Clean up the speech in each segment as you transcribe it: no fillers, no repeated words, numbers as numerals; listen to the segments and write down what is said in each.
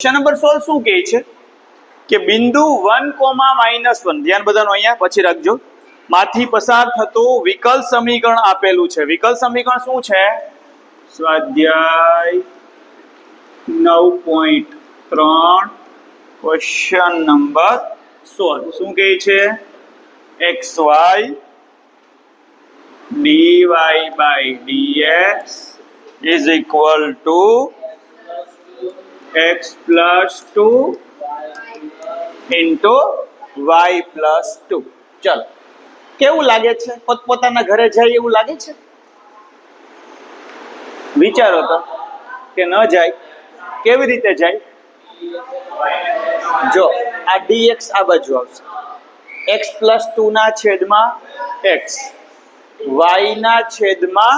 Question number 16 શું કહે છે કે બિંદુ 1, -1 ધ્યાન બધાનું અહીંયા પછી રાખજો માંથી પસાર થતું વિકલ સમીકરણ આપેલું છે. વિકલ સમીકરણ શું છે? સ્વાધ્યાય 9.3 ક્વેશ્ચન નંબર 16 શું કહે છે? xy dy by dx is equal to x plus 2 into y plus 2. ચલો, કેવું લાગે છે? પોતપોતાના ઘરે જાય એવું લાગે છે? વિચારો તો કે ન જાય. કેવી રીતે જાય? જો આ dx આ બાજુ આવશે, x plus 2 ના છેદમાં x, y ના છેદમાં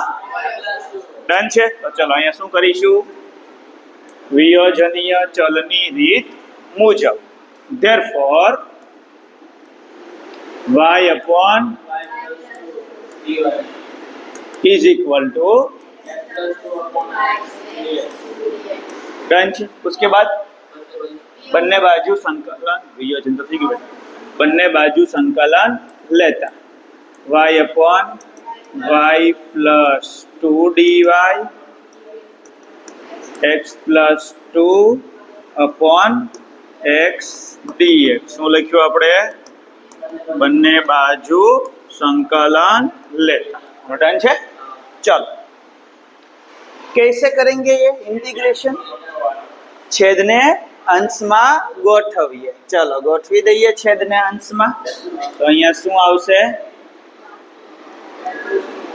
ડન છે. તો ચલો અહીંયા શું કરીશું? વિયોજનીય ચલની રીત મુજબ therefore y upon is equal to done છે. उसके बाद બંને બાજુ સંકલન, વિયોજન તો થઈ ગયું, બંને બાજુ સંકલન લેતા y upon y plus 2 dy x plus 2 upon x dx. શું લખ્યું આપણે? બંને બાજુ સંકલન લેતા. ડન છે. ચલો, कैसे करेंगे ये इंटीग्रेशन? છેદને અંશમાં ગોઠવીએ. ચલો ગોઠવી દઈએ છેદને અંશમાં. તો અહીંયા શું આવશે?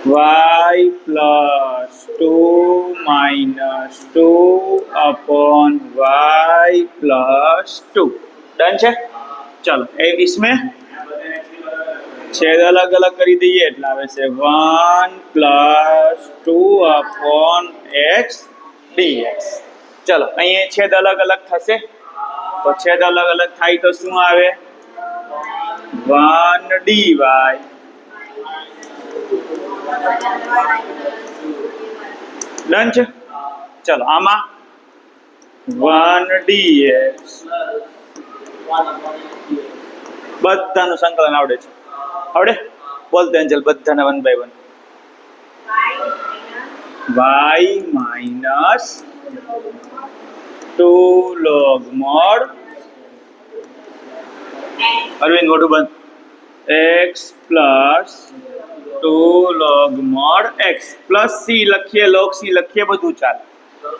y plus 2 minus 2 upon y plus 2. Done છે. चलो इसमें छेद अलग अलग કરી દઈએ એટલે આવે છે 1 plus 2 upon x dx. चलो અહીંયા છેદ અલગ અલગ થશે તો છેદ અલગ અલગ થાય તો શું આવે? 1 dy. ડન છે. ચલો આમાં 1 dx. બધાનું સંકલન આવડે છે? આવડે? બોલતો એન્જલ બધાને 1 by 1. y minus 2 log mod Arvind મોટું બંધ x plus 2 log mod x plus c લખીએ, log c લખીએ, બધું ચાલે.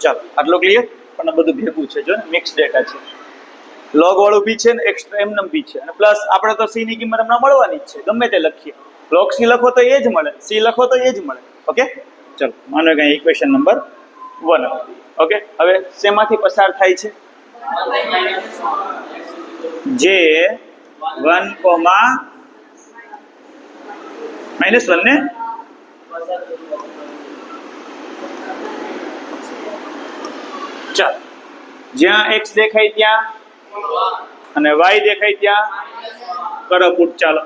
ચાલો આટલું ક્લિયર. પણ આ બધું ભેગું છે, જો ને મિક્સ ડેટા છે. log વાળું બી છે ને એક્સ્ટ્રા એમનેમ બી છે અને પ્લસ આપણે તો c ની કિંમત હમણાં મળવાની જ છે, ગમે તે લખીએ. log c લખો તો એ જ મળે, c લખો તો એ જ મળે. ઓકે ચલો માનો કે ઇક્વેશન નંબર 1. ઓકે હવે શેમાંથી પસાર થાય છે? જે 1, -1 ને ચાલ જ્યાં x દેખાય ત્યાં અને y દેખાય ત્યાં કરો પુટ. ચાલો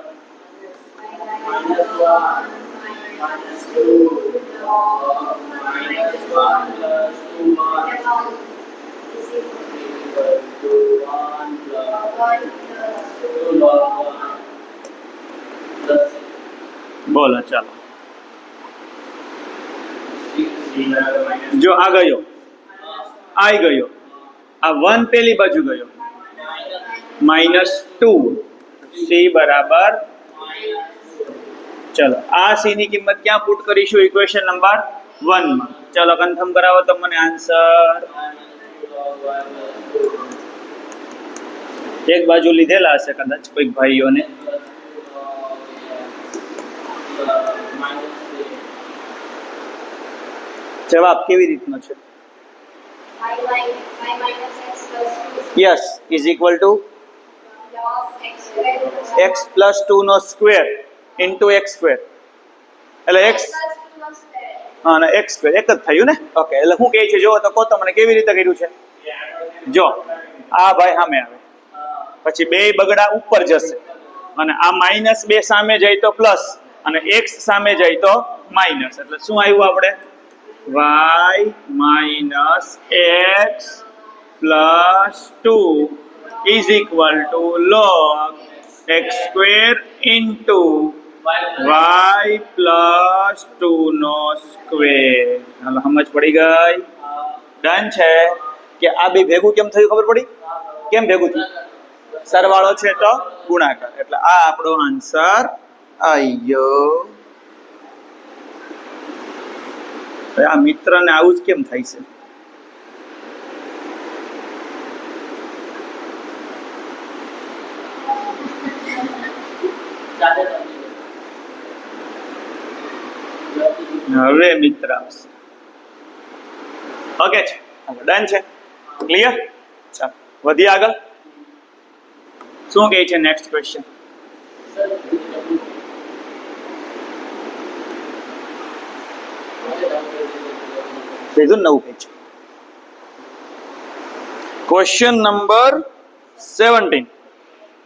બોલો. ચાલો જો આ ગયો, આ ગયો, આ 1 પેલી બાજુ ગયો, -2 c બરાબર. ચલો આ c ની કિંમત ક્યાં પુટ કરીશું? ઇક્વેશન નંબર 1 માં. ચલો કન્ફર્મ કરાવો તો મને આન્સર. એક બાજુ લીધેલા હશે કદાચ કોઈક ભાઈઓને. જવાબ કેવી રીતનો છે? Yes is equal to x plus 2 નો સ્ક્વેર ઇન્ટુ x સ્ક્વેર એટલે x અને x સ્ક્વેર એક જ થયું ને. ઓકે એટલે શું કહે છે જો તો કહો તો મને કેવી રીતે કર્યું છે? જો આ ભાઈ સામે આવે પછી બે બગડા ઉપર જશે અને આ -2 સામે જાય તો પ્લસ અને x સામે જાય તો માઇનસ. એટલે શું આવ્યું આપણે? y minus x plus 2 is equal to log x square into y plus 2 નો સ્ક્વેર. હાલો સમજ પડી ગઈ? ડન છે કે આ બે ભેગું કેમ થયું ખબર પડી? કેમ ભેગું થયું? સરવાળો છે તો ગુણાકાર, એટલે આ આપણો આન્સર આયો. આ મિત્રને આવું જ કેમ થાય છે? હવે મિત્ર આવશે. ઓકે છે, ડન છે, ક્લિયર. ચાલો વધીએ આગળ. શું કહે છે નેક્સ્ટ ક્વેશ્ચન? બીજું નવું કહે છે. Question number 17.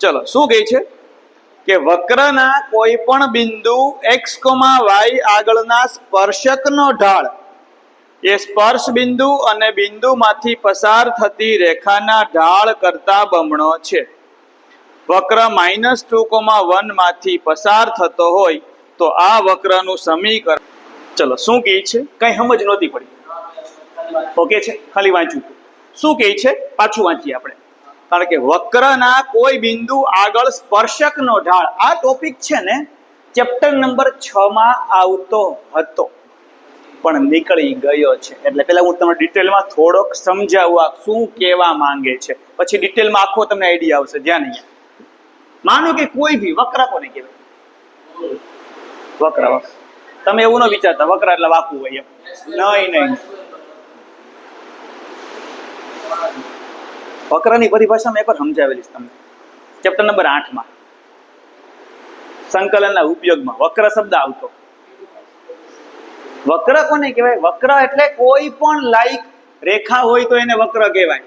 ચલો શું કહે છે કે વક્રના કોઈ પણ બિંદુ x, y આગળના સ્પર્શકનો ઢાળ એ સ્પર્શ બિંદુ અને બિંદુમાંથી પસાર થતી રેખાના ઢાળ કરતા બમણો છે. વક્ર -2,1 માંથી પસાર થતો હોય તો આ વક્રનું સમીકરણ. ચલો શું કહે છે? કઈ સમજ નહોતી પડી. ઓકે છે, ખાલી વાંચ્યું. શું કહે છે પાછું વાંચીએ આપણે, કારણ કે વક્રના કોઈ બિંદુ આગળ સ્પર્શકનો ઢાળ, આ ટોપિક છે ને ચેપ્ટર નંબર 6 માં આવતો હતો પણ નીકળી ગયો છે. એટલે પેલા હું તમને ડિટેલમાં થોડોક સમજાવું શું કહેવા માંગે છે, પછી ડિટેલમાં આખો તમને આઈડિયા આવશે. ધ્યાન અહીંયા. માનો કે કોઈ બી વક્ર કોને કહેવાય? વક્ર. તમે એવું ન વિચારતા વક્ર એટલે વાકું હોય એમ. નહીં. વક્રની પરિભાષા મેં એકવાર સમજાવેલી તમને ચેપ્ટર નંબર 8 માં સંકલનના ઉપયોગમાં વક્ર શબ્દ આવતો. વક્ર કોને કહેવાય? વક્ર એટલે કોઈ પણ લાઈક રેખા હોય તો એને વક્ર કહેવાય,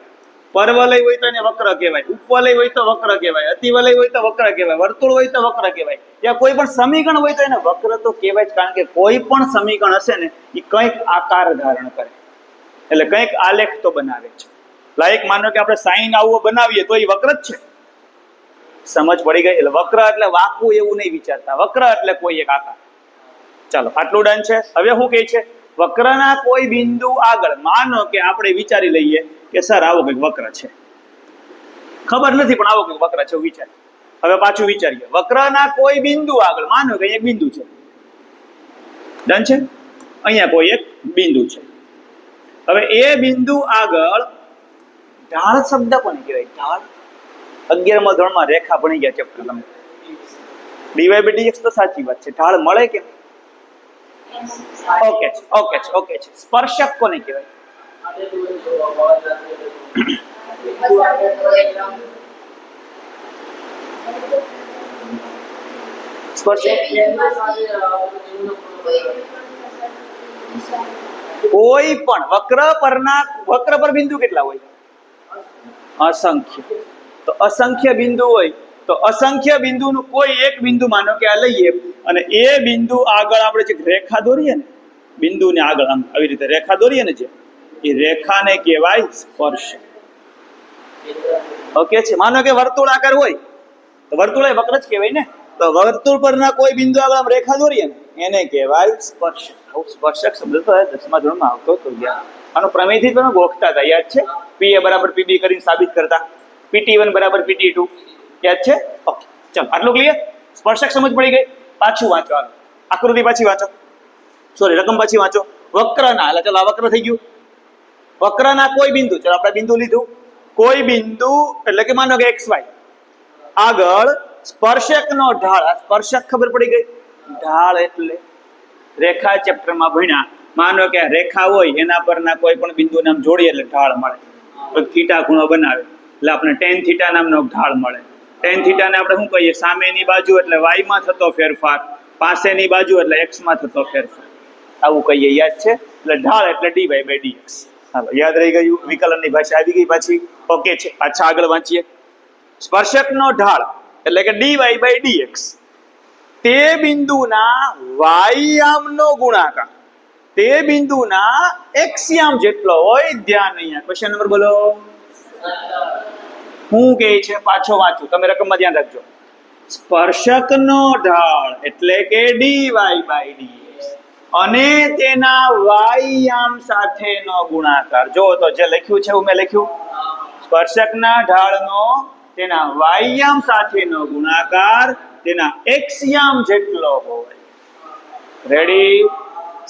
પરવલય હોય તો એને વક્ર કહેવાય, ઉપવલય હોય તો વક્ર કહેવાય, અતિવલય હોય તો વક્ર કહેવાય, વર્તુળ હોય તો વક્ર કહેવાય. ત્યાં કોઈ પણ સમીકરણ હોય તો એને વક્ર તો કહેવાય જ, કારણ કે કોઈ પણ સમીકરણ હશે ને એ કંઈક આકાર ધારણ કરે, એટલે કંઈક આલેખ તો બનાવે છે. લાઈક માનો કે આપણે સાઈન આવો બનાવીએ તો એ વક્ર જ છે. સમજ પડી ગઈ? એટલે વક્ર એટલે વાકું એવું નહીં વિચારતા, વક્ર એટલે કોઈ એક આકાર. ચાલો આટલું ડન છે. હવે શું કહે છે? વક્રના કોઈ બિંદુ આગળ, માનો કે આપણે વિચારી લઈએ કે સર આવો કંઈક વક્ર છે, ખબર નથી પણ આવો કંઈક વક્ર છે વિચાર. હવે પાછું વિચારીએ, વક્રના કોઈ બિંદુ આગળ, માનો કે એક બિંદુ છે. ડન છે? અહીંયા કોઈ એક બિંદુ છે. હવે એ બિંદુ આગળ ઢાળ શબ્દ કોને કહેવાય? ઢાળ 11મા ધોરણમાં રેખા ભણી ગયા ચેપ્ટર તમે. dy/dx તો સાચી વાત છે, ઢાળ મળે કે? ઓકે છે. સ્પર્શક કોને કહેવાય? સ્પર્શક કોઈ પણ વક્ર પર બિંદુ કેટલા હોય? અસંખ્ય. તો અસંખ્ય બિંદુ હોય તો અસંખ્ય બિંદુનું કોઈ એક બિંદુ માનો કે આ લઈએ અને એ બિંદુ આગળ આપણે જે રેખા દોરીએ ને, બિંદુને આગળ આમ આવી રીતે રેખા દોરીએ ને, જે એ રેખાને કહેવાય સ્પર્શ. ઓકે છે? માનો કે વર્તુળાકાર હોય તો વર્તુળ એ વક્ર જ કહેવાય ને. તો વર્તુળ પરના કોઈ બિંદુ આગળ આમ રેખા દોરીએ ને એને કહેવાય સ્પર્શ. સ્પર્શક શબ્દ તો 10મા ધોરણમાં આવતો હતો. આનો પ્રમેયથી તમે ગોખતા હતા, યાદ છે? PA = PB કરીને સાબિત કરતા, PT1 = PT2, યાદ છે? ઓકે ચાલો આટલું ક્લિયર. સ્પર્શક સમજ પડી ગઈ. પાછું વાંચો, આકૃતિ પાછી વાંચો, સોરી રકમ પાછી વાંચો. વક્રના, એટલે ચાલો આ વક્ર થઈ ગયું. વક્રના કોઈ બિંદુ, ચાલો આપણે બિંદુ લીધું, કોઈ બિંદુ એટલે કે માનો કે XY આગળ સ્પર્શકનો ઢાળ. સ્પર્શક ખબર પડી ગઈ? ઢાળ એટલે રેખા ચેપ્ટરમાં ભણ્યા. માનો કે રેખા હોય એના પરના કોઈ પણ બિંદુને આમ જોડીએ એટલે ઢાળ મળે. થીટા ખૂણો બનાવે એટલે આપણે tan થીટા નામનો ઢાળ મળે. tan થીટા ને આપણે શું કહીએ? સામેની બાજુ એટલે y માં થતો ફેરફાર, પાસેની બાજુ એટલે x માં થતો ફેરફાર, આવું કહીએ. યાદ છે? એટલે ઢાળ એટલે dy/dx. હાલો યાદ રહી ગયું. વિકલનની ભાષા આવી ગઈ પાછી. ઓકે છે, પાછા આગળ વાંચીએ. સ્પર્શકનો ઢાળ એટલે કે dy/dx તે બિંદુના વાયામનો ગુણાકાર તે બિંદુના x યામ જેટલો હોય. ધ્યાન અહીંયા ક્વેશ્ચન નંબર બોલો. શું કહે છે? પાછો વાંચું, તમે રકમમાં ધ્યાન રાખજો. સ્પર્શકનો ઢાળ એટલે કે dy/dx અને તેના વાયયામ સાથેનો ગુણાકાર. જો તો જે લખ્યું છે મેં લખ્યું, સ્પર્શકના ઢાળનો તેના વાયયામ સાથેનો ગુણાકાર તેના એક્સયામ જેટલો હોય. રેડી?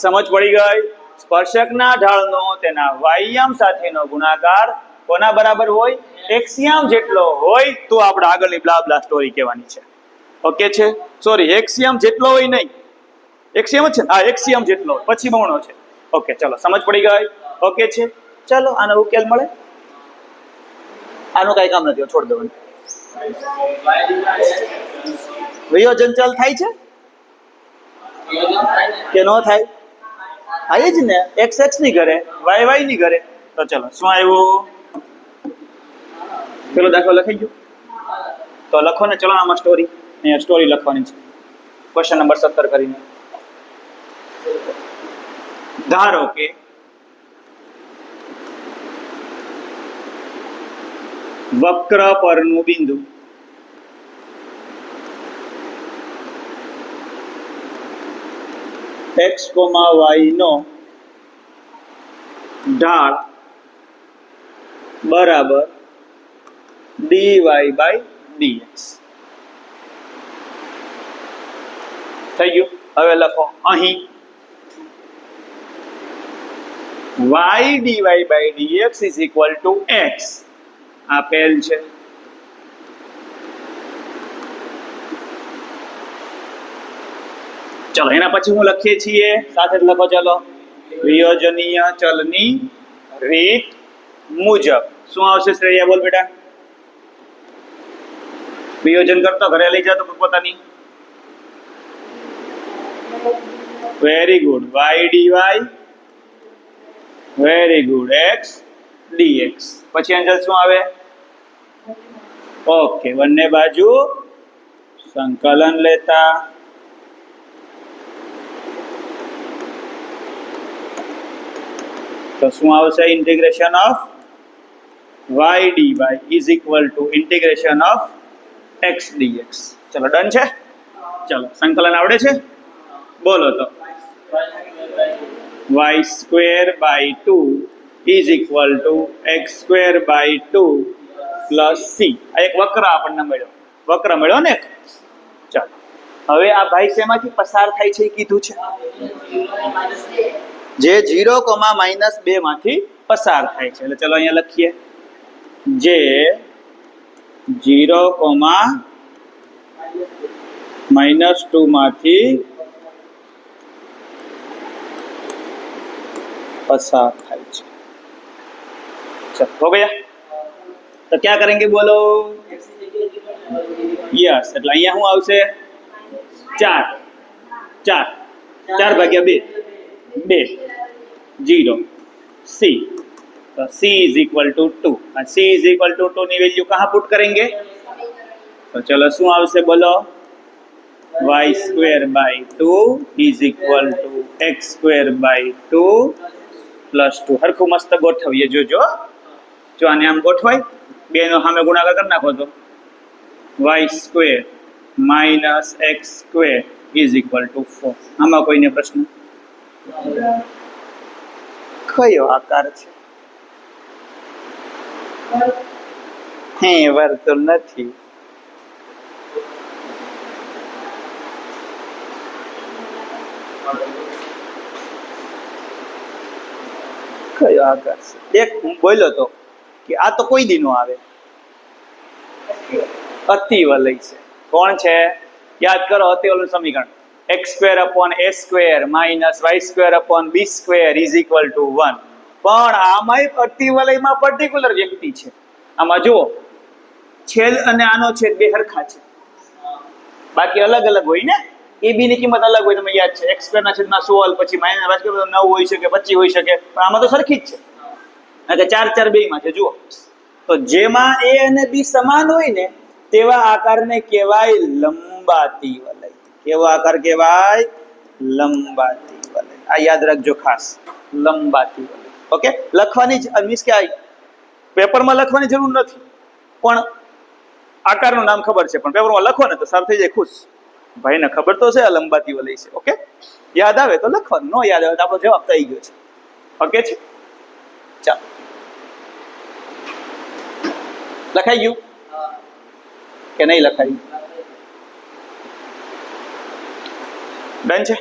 સમજ પડી ગઈ? સ્પર્શકના ઢાળનો તેના વાયયામ સાથેનો ગુણાકાર કોના બરાબર હોય? એક્સયામ જેટલો હોય તો આપણે આગળની બ્લા બ્લા સ્ટોરી કહેવાની છે. ઓકે છે? સોરી, એક્સયામ જેટલો હોય નહીં, એક્સયામ જ છે. હા, એક્સયામ જેટલો પછી બમણો છે. ઓકે, ચલો સમજ પડી ગઈ? ઓકે છે? ચલો આનો ઉકેલ મળે. આનું કઈ કામ નથી, છોડ દેવાનું. વિયોજન ચલ થાય છે કે ન થાય? થાય જ ને. એક્સ એક્સ ની ઘરે, વાય વાય ની ઘરે. તો ચલો શું આવ્યું? પેલો દાખલો લખાઈ ગયો તો લખો ને. ચલો આમાં સ્ટોરી, અહીંયા સ્ટોરી લખવાની છે. ક્વેશ્ચન નંબર 17 કરીને. ધારો કે વક્ર પરનું બિંદુ x, y નો ઢાળ બરાબર dy/dx થઈ ગયું. હવે લખો અહીં y dy/dx is equal to x આપેલ છે. ચલો એના પછી હું લખીએ છીએ સાથે લખો. ચલો, વિયોજનીય ચલની રીત મુજબ શું આવશે? શ્રેયા બોલ બેટા. વિયોજન કરતો ઘરે લઈ જતો પોતાની. Very good. y dy, very good, x dx. પછી આન્સર શું આવે? ઓકે, બંને બાજુ સંકલન લેતા તો શું આવશે? Integration of y dy is equal to integration of x dx. ચલો ડન છે? ચલો સંકલન આવડે છે? બોલો તો. y²/2 is equal to x²/2 plus c. આ એક વક્ર આપણને મળ્યો. વક્ર મળ્યો ને? ચાલો હવે આ ભાઈ શેમાંથી પસાર થાય છે એ કીધું છે. જે 0, -2 માંથી પસાર થાય છે. એટલે ચલો અહીંયા લખીએ. જે 0, -2 માંથી पसार થાય છે. चलो हो गया. तो क्या करेंगे बोलो? यस. એટલે અહીંયા શું આવશે? 4 4/2 0 c. तो c is equal to 2. c is equal to 2 ની વેલ્યુ कहाँ पुट करेंगे? तो चलो શું આવશે બોલો? y²/2 is equal to x²/2 plus 2. હરખું મસ્ત ગોઠવીએ. જોજો જો આને આમ ગોઠવાય, બે નો સામે ગુણાકાર કરી નાખો તો y² - x² is equal to 4. આમાં કોઈને પ્રશ્ન? કયો આકાર છે? હે વર્તુળ નથી. કયો આકાર છે? એક હું બોલ્યો તો કે આ તો કોઈ દી નો આવે. અતિવલય છે. કોણ છે? યાદ કરો અતિવલયનું સમીકરણ. x²/a² - y²/b² is equal to 1. પણ આમાંય અતિવલયમાં પર્ટિક્યુલર વ્યક્તિ છે. આમાં જુઓ, છેદ અને આનો છેદ બે હરખા છે, બાકી અલગ અલગ હોય ને. એ બી ની કિંમત અલગ હોય. તમે યાદ છે x²/16 પછી -9 હોઈ શકે, 25 હોઈ શકે, પણ આમાં તો સરખી જ છે. એટલે 4 4 બે માં છે. જુઓ તો જેમાં a અને b સમાન હોય ને તેવા આકારને કહેવાય લંબાતી વલય. કેવો આકાર કહેવાય? લંબાતી વલય. આ યાદ રાખજો ખાસ, લંબાતી વલય. ઓકે, લખવાની જ મીન્સ કે પેપરમાં લખવાની જરૂર નથી, પણ આકારનું નામ ખબર છે, પણ પેપરમાં લખો ને તો સર થઈ જાય ખુશ, ભાઈને ખબર તો છે આ લંબાતી વલય છે. ઓકે, યાદ આવે તો લખવાનું, ન યાદ આવે તો આપણો જવાબ થઈ ગયો છે. ઓકે છે, ચાલો લખાઈ ગયું કે નહીં લખાયું? ડન છે,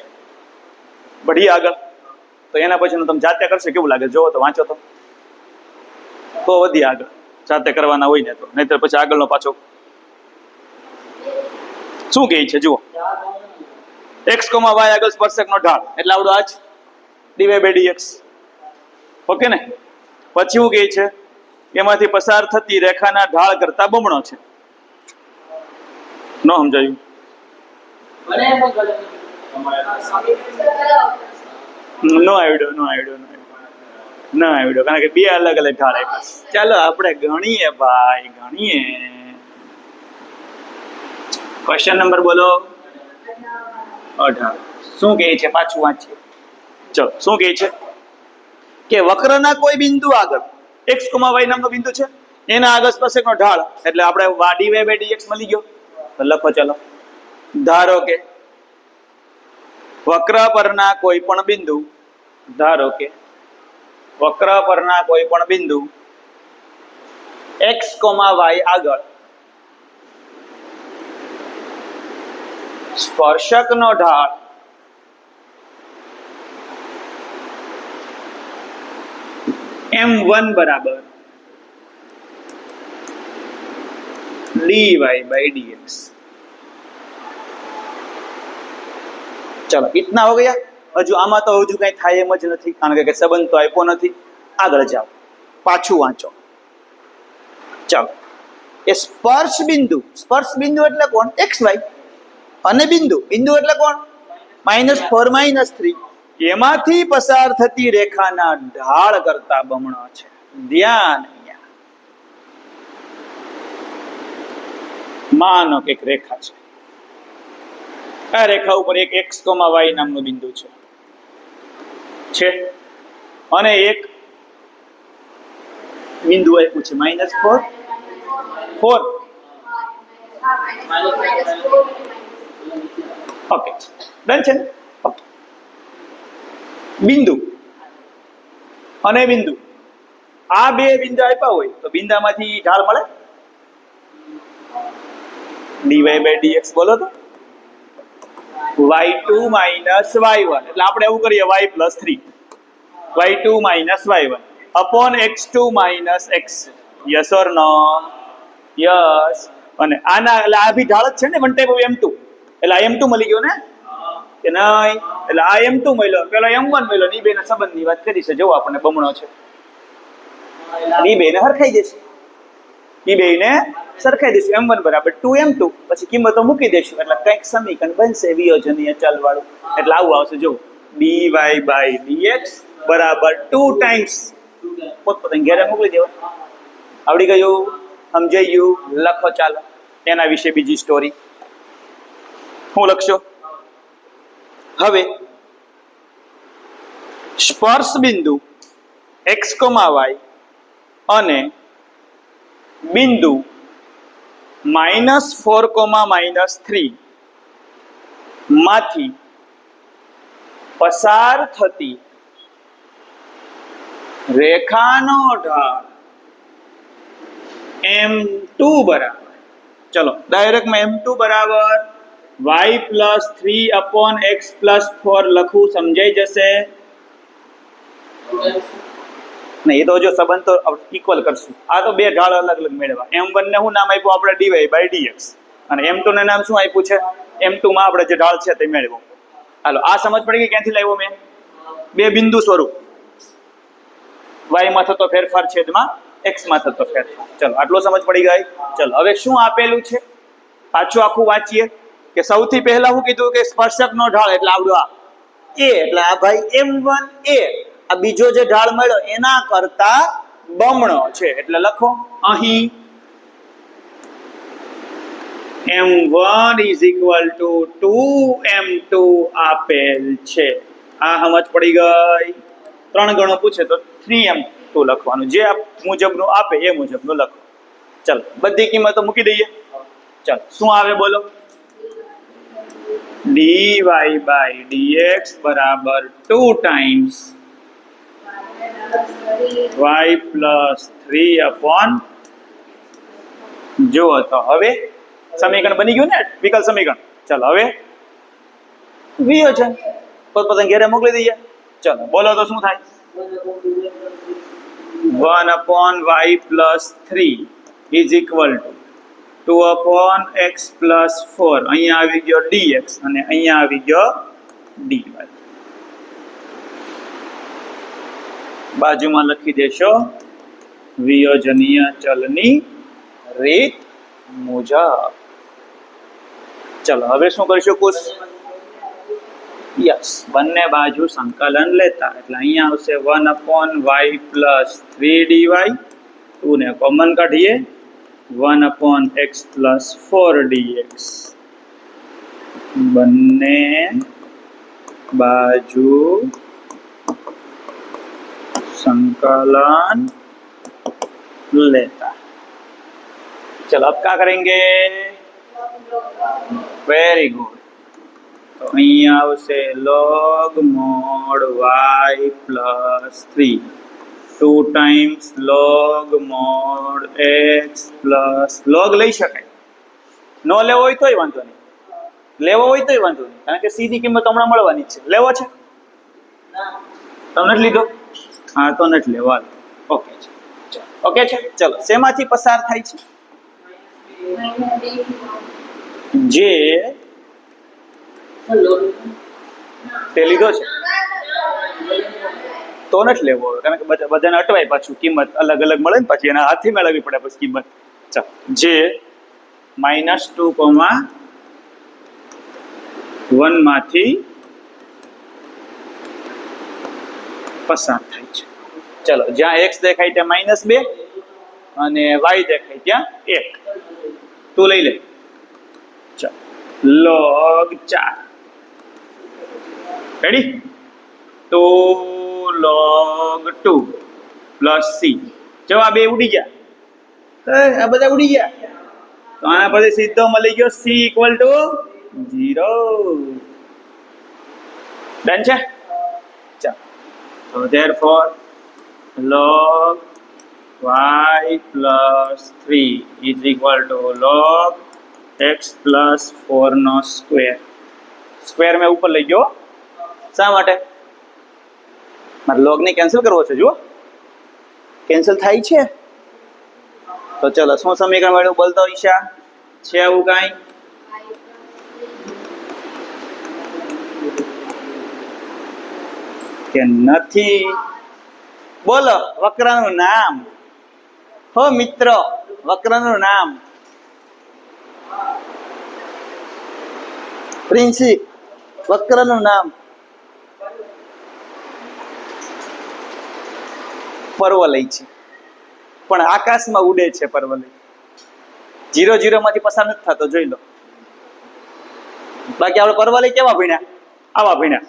બઢી આગળ. તો એના પછીનું તમે જાતે કરશો કેવું લાગે? જોવો તો, વાંચો તો વધી આગળ. જાતે કરવાના હોય ને તો, નહીતર પછી આગળનો પાછો શું કહે છે જુઓ. એક્સ કોમા વાય આગળ સ્પર્શકનો ઢાળ એટલે આવડો આ જ ડીવાય બાય ડીએક્સ. ઓકે ને? પછી શું કહે છે? એમાંથી પસાર થતી રેખાના ઢાળ કરતા બમણો છે. ન સમજાયું? નો આવડ્યો કારણ કે બે અલગ અલગ ઢાળ આપ્યા. ચાલો આપણે ગણીએ ભાઈ, ગણીએ. ક્વેશ્ચન નંબર બોલો. 18. શું કહે છે? પાછું વાંચીએ. ચલો, શું કહે છે? કે વક્રના કોઈ બિંદુ આગળ x, y નામનો બિંદુ છે, એના આગળ સ્પર્શકનો ઢાળ એટલે આપણે dy by dx મળી ગયો. તો લખો ચલો. ધારો કે વક્ર પરના કોઈ પણ બિંદુ, ધારો કે વક્ર પરના કોઈ પણ બિંદુ x, y આગળ સ્પર્શકનો ઢાળ m1 बराबर dy by dx. चलो इतना हो गया. હજુ આમાં તો હજુ કઈ થાય એમ જ નથી, કારણ કે સંબંધ તો આપ્યો નથી. આગળ જાઓ, પાછું વાંચો. ચાલો, એ સ્પર્શ બિંદુ એટલે કોણ? xy. અને બિંદુ એટલે કોણ? -4 -3. એમાંથી પસાર થતી રેખાના ઢાળ કરતા બમણો છે. ધ્યાન અહીંયા. માનો કે એક રેખા છે, આ રેખા ઉપર એક x, y નામનું બિંદુ છે અને એક બિંદુ આપ્યું છે -4. ઓકે, ડન છે ને? ઓકે, બિંદુ અને બિંદુ, આ બે બિંદુ આપ્યા હોય તો બિંદામાંથી ઢાળ મળે dy by dx. બોલો તો y2 minus y1 એટલે આપણે એવું કરીએ y plus 3 y2 minus y1 upon x2 minus x. yes or no? yes. અને આના એટલે આ બી ઢાળ જ છે ને, વન ટાઈપ ઓફ m2 એટલે આ m2 મળી ગયો ને કે નહીં? એટલે આ m2 મળ્યો, પેલો m1 મળ્યો. ની બેના સંબંધની વાત કરી છે. જો આપણને બમણો છે, ની બેને હરખાઈ દેશે, ઈ બેને સરખાઈ દઈશું. m1 બરાબર 2m2, પછી કિંમતો મૂકી દઈશું એટલે કંઈક સમીકરણ બનશે વિયોજનીય ચલ વાળું. એટલે આવું આવશે જો, dy by dx બરાબર 2 times પોતપોતાની ઘેરે મોકલી દેવા. આવડી ગયું? સમજાઈ ગયું? લખો ચાલો એના વિશે બીજી સ્ટોરી. શું લખશો હવે? સ્પર્શ બિંદુ x, y અને બિંદુ -4, -3 માંથી પસાર થતી રેખાનો ઢાળ m2 બરાબર, ચલો ડાયરેક્ટમાં m2 બરાબર y plus 3 upon x plus 4 લખું. સમજાઈ જશે? નહીં, એ તો જો સંબંધ તો ઇક્વલ કરશું. આ તો બે ઢાળ અલગ અલગ મેળવવા. m1 ને શું નામ આપ્યું આપણે? dy by dx. અને m2 ને નામ શું આપ્યું છે? m2 માં આપણે જે ઢાળ છે તે મેળવો. હાલો, આ સમજ પડી ગઈ ક્યાંથી લાવ્યો મેં? બે બિંદુ સ્વરૂપ, y માં થતો ફેરફાર છેદમાં x માં થતો ફેરફાર. ચલો આટલો સમજ પડી ગઈ. ચલો હવે શું આપેલું છે પાછું આખું વાંચીએ. કે સૌથી પહેલા હું કીધું કે સ્પર્શકનો ઢાળ એટલે આવડો આ a, એટલે આ ભાઈ m1 a. આ બીજો જે ઢાળ મળ્યો એના કરતા બમણો છે એટલે લખો અહીં m1 is equal to 2m2 આપેલ છે. આ સમજ પડી ગઈ? 3 ગણો પૂછે તો 3m2 લખવાનું, જે મુજબનું આપે એ મુજબનું લખો. ચાલો બધી કિંમતો મૂકી દઈએ. ચાલો શું આવે બોલો? dy/dx બરાબર 2 times y plus 3 upon, જો તો હવે સમીકરણ બની ગયું ને, વિકલ સમીકરણ. ચાલો હવે વિયોજન પોતપોતાના ઘેરે મોકલી દઈએ. ચાલો બોલો તો શું થાય? 1 upon y plus 3 is equal to 2 upon x plus 4. અહીંયા આવી ગયો dx અને અહીંયા આવી ગયો dy. બાજુમાં લખી દેશો વિયોજનીય ચલની રીત મુજબ. ચલો હવે શું કરીશું કુશ? યસ, બંને બાજુ સંકલન લેતા, એટલે અહીંયા આવશે 1 upon y plus 3 dy. 2 ને કોમન કાઢીએ, 1 upon x plus 4 dx. બંને बाजू संकलन लेता. चलो अब क्या करेंगे? Very good. तो અહીંયા આવશે log mod y plus 3 2 times log mod x plus log લઈ શકાય, ન લેવો હોય તોય વાંધો નહીં, લેવો હોય તોય વાંધો નહીં, કારણ કે સીધી કિંમત હમણાં મળવાની છે. લેવો છે? તો નથી લીધો? હા તો નથી લેવો. ઓકે છે, ઓકે છે. ચલો શેમાંથી પસાર થાય છે? જે તે લીધો છે તો નથી લેવો, કારણ કે બધાને અટવાય, પાછું કિંમત અલગ અલગ મળે ને, પછી એના હાથથી મેળવવી પડે પછી કિંમત. ચાલો જે -2,1 માંથી પસાર થાય છે. ચલો જ્યાં x દેખાય ત્યાં -2 અને y દેખાય ત્યાં 1. તું લઈ લે. ચાલો log 4. Ready? 2 log 2 plus c. જવાબ એ ઉડી ગયા, આ બધા ઉડી ગયા. તો આના પછી સીધો મળી ગયો c = 0. ડન છે? ચાલો તો therefore log y plus 3 is equal to log x plus 4 no square. Square મેં ઉપર લઈ ગયો. શા માટે? મારે log ને કેન્સલ કરવો છે. જુઓ કેન્સલ થાય છે. તો ચલો શું સમીકરણ મળ્યું બોલતો ઈશા? છે આવું કાંઈ? કે નથી? બોલો વક્રનું નામ. હો મિત્રો, વક્રનું નામ. પ્રિન્સી, વક્રનું નામ. પર્વલય છે, પણ આકાશમાં ઉડે છે પર્વલય. 0 0 માંથી પસાર નથી થતો, જોઈ લો. બાકી આપણે પર્વલય કેવા ભણ્યા? આવા ભણ્યા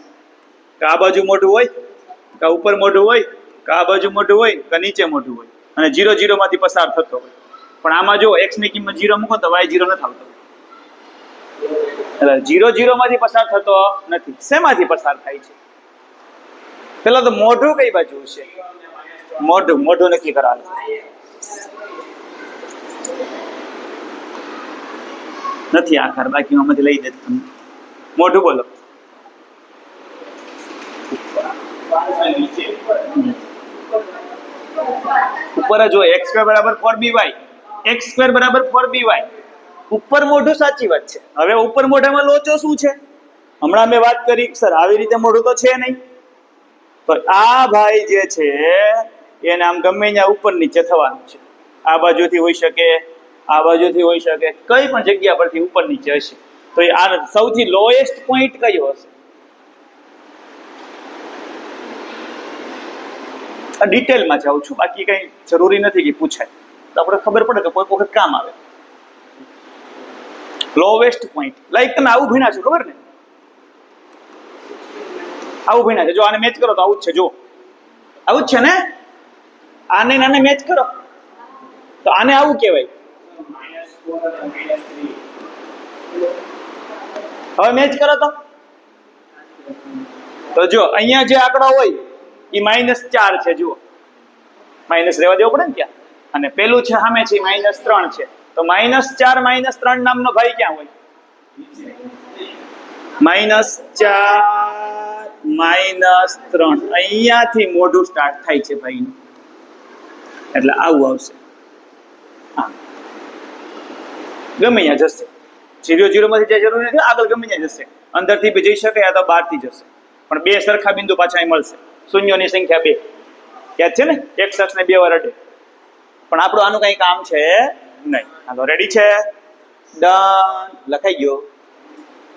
કે આ બાજુ મોઢું હોય, કે ઉપર મોઢું હોય, કે આ બાજુ મોઢું હોય, કે નીચે મોઢું હોય, અને 0 0 માંથી પસાર થતો હોય. પણ આમાં જો x ની કિંમત 0 મૂકો તો y 0 નથી આવતો. એટલે 0 0 માંથી પસાર થતો નથી. શેમાંથી પસાર થાય છે? પેલા તો મોઢું કઈ બાજુ છે? મોઢું, મોઢું નક્કી કરાવે. નથી આકાર, બાકી આમાંથી લઈ દે તમને. મોઢું બોલો. ઉપર જો x² = 4by, x² = 4by. ઉપર મોઢું, સાચી વાત છે. હવે ઉપર મોઢામાં લોચો શું છે? હમણાં મેં વાત કરી સર આવી રીતે મોઢું તો છે નહીં. તો આ ભાઈ જે છે એને આમ ગમે ત્યાં ઉપર નીચે થવાનું છે. આ બાજુથી હોઈ શકે, આ બાજુથી હોઈ શકે, કઈ પણ જગ્યા પરથી ઉપર નીચે હશે. તો આ સૌથી લોએસ્ટ પોઈન્ટ કયો હશે? આ ડિટેલમાં જાઉં છું, બાકી કઈ જરૂરી નથી કે પૂછાય, તો આપણે ખબર પડે કે કોઈ વખત કામ આવે. લોએસ્ટ પોઈન્ટ, લાઈક તમે આવું ભણ્યા છો, ખબર ને? આવું ભણ્યા છે. જો આને મેચ કરો તો આવું જ છે. જો આવું જ છે ને? આને ને આને મેચ કરો તો આને આવું કહેવાય. હવે મેચ કરો તો જો અહીંયા જે આંકડો હોય એ -4 છે. જુઓ માઇનસ રહેવા દેવો પડે ને ત્યાં. અને પેલું છે સામે છે -3 છે. તો -4 -3 નામનો ભાઈ ક્યાં હોય? -4 -3 અહીંયાથી મોઢું સ્ટાર્ટ થાય છે ભાઈનું, એટલે આવું આવશે. હા, ગમે ત્યાં જશે. 0 0 માંથી જાય જરૂર નથી, આગળ ગમે ત્યાં જશે. અંદરથી બી જઈ શકે, યા તો બહારથી જશે. પણ બે સરખા બિંદુ પાછા અહીં મળશે. શૂન્યોની સંખ્યા 2 યાદ છે ને, એક શખ્સને 2 વાર અડે. પણ આપણું આનું કઈ કામ છે નહીં. હાલો રેડી છે? ડન. લખાઈ ગયો?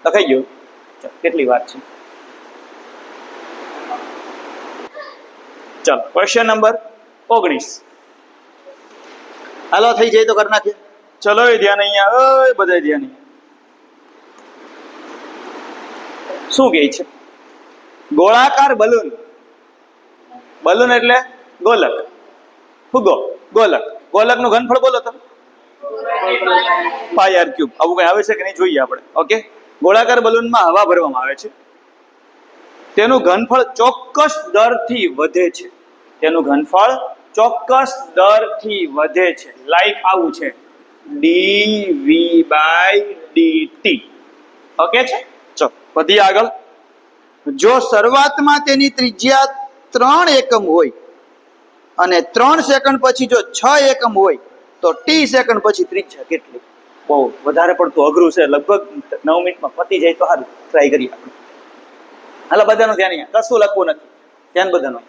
લખાઈ ગયો? કેટલી વાર છે? ચાલો ક્વેશ્ચન નંબર 19. હાલો થઈ જાય તો કરી નાખીએ. ચલો એ ધ્યાન અહીંયા, ઓય બધા ધ્યાન. શું કહે છે? ગોળાકાર બલૂન. બલૂન એટલે ગોલક. ફુગ્ગો ગોલક. ગોલકનું ઘનફળ બોલો તો પાય r ક્યુબ. આવું કઈ આવે છે કે નહીં જોઈએ આપણે. ઓકે, ગોળાકાર બલૂનમાં હવા ભરવામાં આવે છે. તેનું ઘનફળ ચોક્કસ દરથી વધે છે. તેનું ઘનફળ ચોક્કસ દરથી વધે છે. લાઈક આવું છે dv/dt. ઓકે છે? ચલો વધી આગળ. જો શરૂઆતમાં તેની ત્રિજ્યા 3 એકમ હોય અને 3 સેકન્ડ પછી જો 6 એકમ હોય તો t સેકન્ડ પછી ત્રિજ્યા કેટલી? બહુ વધારે પડતું અઘરું છે. લગભગ 9 મિનિટમાં પતી જાય તો સારું. ટ્રાય કરીએ આપણે. હાલો બધાનું ધ્યાન. અહીંયા કશું લખવું નથી, ધ્યાન બધાનું.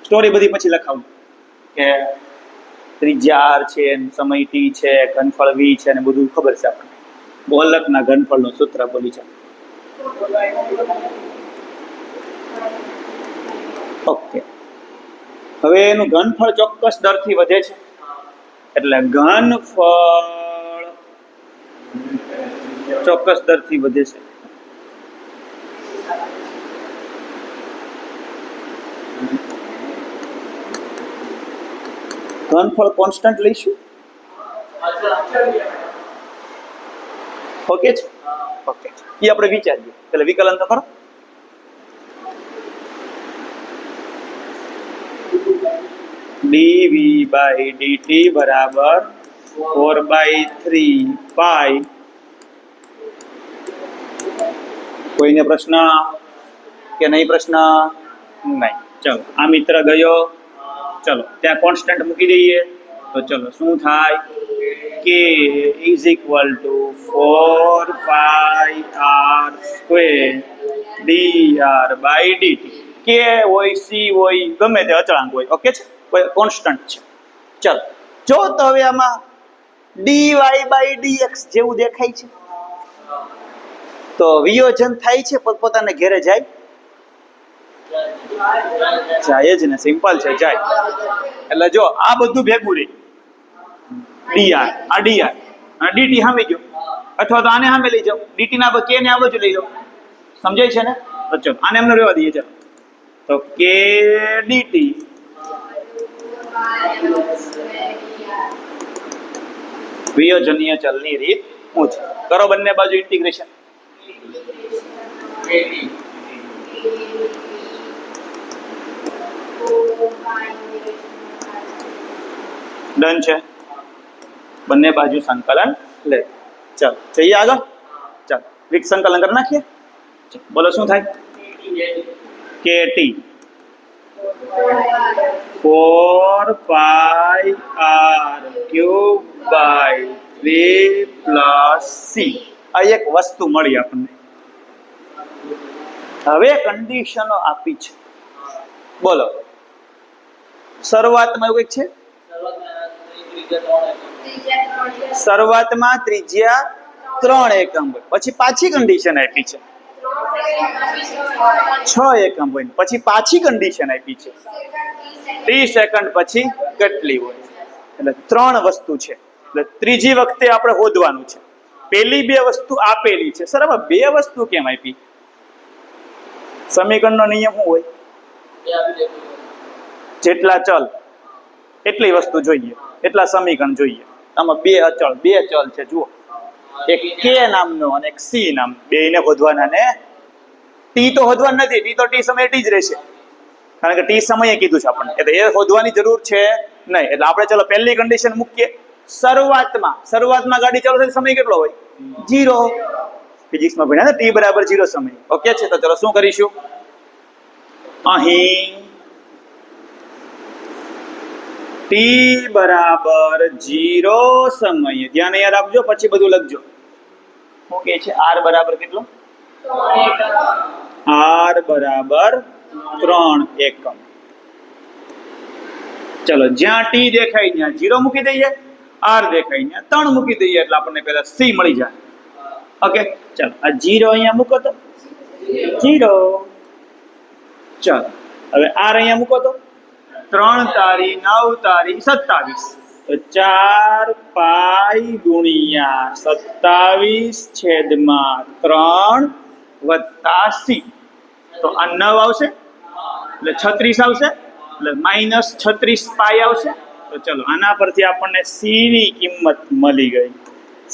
સ્ટોરી બધી પછી લખાવું કે ત્રિજ્યા r છે, સમય t છે, ઘનફળ v છે, અને બધું ખબર છે આપણને. ગોલકના ઘનફળનું સૂત્ર બોલી છે. ઓકે, હવે એનું ઘનફળ ચોક્કસ દરથી વધે છે, એટલે ઘનફળ ચોક્કસ દરથી વધે છે. ઘનફળ કોન્સ્ટન્ટ લઈશું. ઓકે છે? ઓકે, એ આપણે વિચારીએ. એટલે વિકલન તો કરો. dv/dt બરાબર 4/3 પાઈ. કોઈને પ્રશ્ન કે નહીં? પ્રશ્ન નહીં. ચલો આ મિત્ર ગયો. ચલો ત્યાં કોન્સ્ટન્ટ મૂકી દઈએ તો ચલો શું થાય? k = 4πr² dr/dt. k હોય, c હોય, ગમે તે અચળાંક હોય. ઓકે છે? કોન્સ્ટન્ટ છે. ચલો જો તો હવે આમાં dy/dx જેવું દેખાય છે તો વિયોજન થાય છે, પોતપોતાને ઘેરે જાય? જાય જ ને, સિમ્પલ છે, જાય. એટલે જો આ બધું ભેગું રહે, dr આ dr અને dt સામે ગયો, અથવા તો આને સામે લઈ જાઓ, dt ના k ને આ બાજુ લઈ જાઓ. સમજાય છે ને? તો ચલો આને એમને રહેવા દઈએ. ચાલો તો k dt વિયોજનીય ચલની રીત શું છે? કરો બંને બાજુ ઇન્ટિગ્રેશન. ડન છે? બંને બાજુ સંકલન લે. ચાલો જઈએ આગળ. ચાલો વિક સંકલન કરી નાખીએ. બોલો શું થાય? kt 4πr³/3 c. આ એક વસ્તુ મળી આપણને. હવે કન્ડિશનો આપી છે. બોલો શરૂઆતમાં એવું કંઈક છે. શરૂઆતમાં ત્રિજ્યા 3 એકમ હોય, પછી પાછી કન્ડિશન આપી છે 6 એકમ હોય, પછી પાછી કન્ડિશન આપી છે 30 સેકન્ડ પછી કેટલી હોય. એટલે 3 વસ્તુ છે. એટલે ત્રીજી વખતે આપણે શોધવાનું છે. પેલી 2 વસ્તુ આપેલી છે. સર હવે 2 વસ્તુ કેમ આપી? સમીકરણનો નિયમ શું હોય? જેટલા ચલ એટલી વસ્તુ જોઈએ, એટલા સમીકરણ જોઈએ. આમાં બે ચલ છે જુઓ, એક કે નામનો અને એક સી નામ, બેયને શોધવાના ને ટી તો શોધવાનું નથી, ટી તો ટી સમયે ટી જ રહેશે, કારણ કે ટી સમયે કીધું છે આપણને, એટલે એ શોધવાની જરૂર છે નહીં. એટલે આપણે ચલો પહેલી કન્ડિશન મૂકીએ, શરૂઆતમાં ગાડી ચાલુ થાય સમય કેટલો હોય? 0. ફિઝિક્સમાં ભણ્યા ને ટી બરાબર 0 સમય. ઓકે છે, તો ચલો શું કરીશું, અહીં ટી બરાબર 0 સમયે, ધ્યાન અહીંયા રાખજો, પછી બધું લખજો. શું કહે છે? આર બરાબર કેટલો? આર બરાબર 3 એકમ. ચલો જ્યાં ટી દેખાય ત્યાં 0 મૂકી દઈએ, આર દેખાય ત્યાં 3 મૂકી દઈએ, એટલે આપણને પહેલા સી મળી જાય. ઓકે, ચાલો આ 0 અહીંયા મૂકો તો 0. ચાલો હવે આર અહીંયા મૂકો તો 3 તારી 9 તારી 27, તો 4 પાઈ ગુણ્યા 27/3 વત્તા સી, તો આ 9 આવશે એટલે 36 આવશે, એટલે -36 પાઈ આવશે. તો ચલો આના પરથી આપણને સી ની કિંમત મળી ગઈ.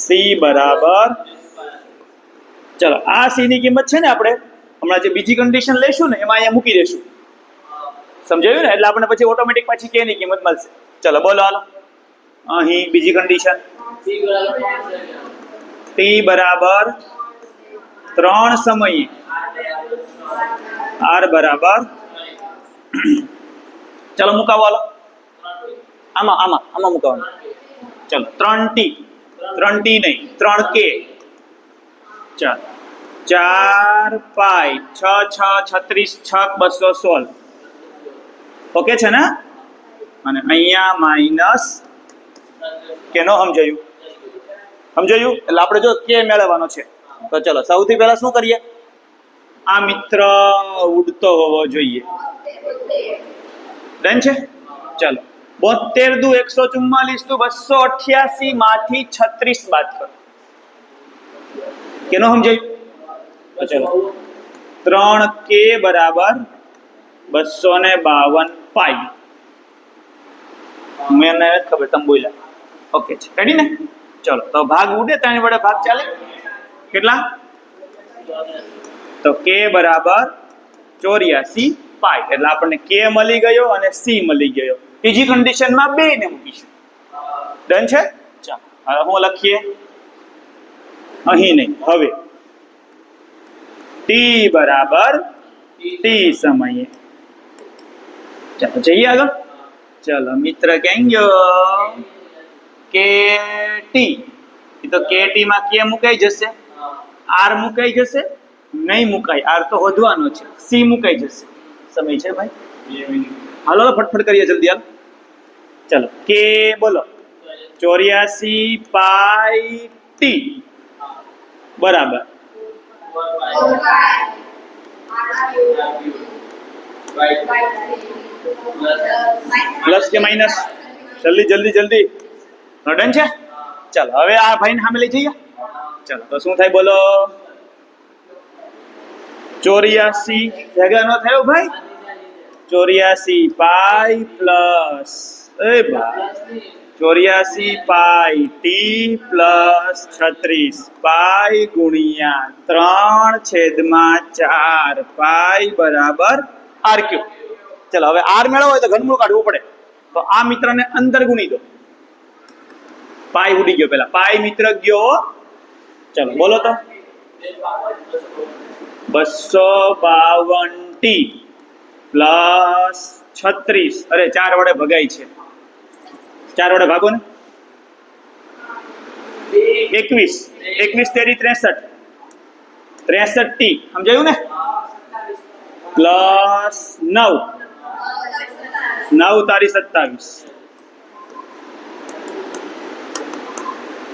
સી બરાબર, ચલો આ સી ની કિંમત છે ને આપણે હમણાં જે બીજી કન્ડિશન લેશું ને એમાં અહીંયા મૂકી દેશું, સમજાયું ને? એટલે આપણે પછી ઓટોમેટિક પાછી કે ની કિંમત મળશે. ચલો બોલો, હાલો અહીં બીજી કન્ડિશન, ટી બરાબર 3 સમયે, આર બરાબર, ચલો મુકાવો, હાલો આમાં મુકાવાનું. ચલો 3 ટી નહીં 3 કે, ચાલો 4 પાઈ 6 36 6 216. ઓકે છે ને? અને અહીંયા માઇનસ કે નો સમજાયું? એટલે આપણે જો કે મેળવવાનો છે, તો ચલો સૌથી પહેલા શું કરીએ, આ મિત્ર ઉડતો હોવો જોઈએ. ડન છે? ચલો 72 દુ 144 દુ 288 માંથી 36 બાદ કરો. કે નો સમજાયું? તો ચલો 3 કે બરાબર 252 પાઈ. મને નથી ખબર, તમે બોલ્યા. ઓકે છે, રેડી ને? ચલો તો ભાગ ઉડે, 3 વડે ભાગ ચાલે, કેટલા? તો કે બરાબર 84 પાઈ, એટલે આપણને કે મળી ગયો અને સી મળી ગયો. બીજી કન્ડિશનમાં 2 ને મૂકીશું. ડન છે? ચાલો હવે હું લખીએ, અહીં નહીં, હવે ટી બરાબર ટી સમયે. ચાલો જઈએ આગળ. ચલો મિત્ર ક્યાં ગયો? કે ટી, તો કે ટી માં કે મુકાઈ જશે, આર મુકાઈ જશે નહીં? મુકાય, આર તો શોધવાનો છે. સી મુકાઈ જશે. સમય છે ભાઈ, હાલો ફટફટ કરીએ જલ્દી. હાલ ચલો કે બોલો 84 પાઈ ટી બરાબર પ્લસ કે માઇનસ? જલ્દી. ડન છે? ચાલો હવે આ ભાઈને સામે લઈ જઈએ. ચાલો તો શું થાય બોલો? 84 જગ્યા નો થયો ભાઈ, 84 પાઈ પ્લસ 84 પાઈ ટી પ્લસ 36 પાઈ ગુણ્યા 3/4 પાઈ બરાબર આર ક્યુ. ચલો હવે આર મેળવવો હોય તો ઘનમૂળ કાઢવું પડે, તો આ મિત્રને અંદર ગુણી દો. પાઈ ઉડી ગયો, પેલા પાઈ મિત્ર ગયો. ચલો બોલો તો 252 ટી પ્લસ 36, અરે 4 વડે ભગાય છે, 4 વડે ભાગો ને, 21 તેરી 63 ટી, સમજાયું ને? પ્લસ 9 તારી 27,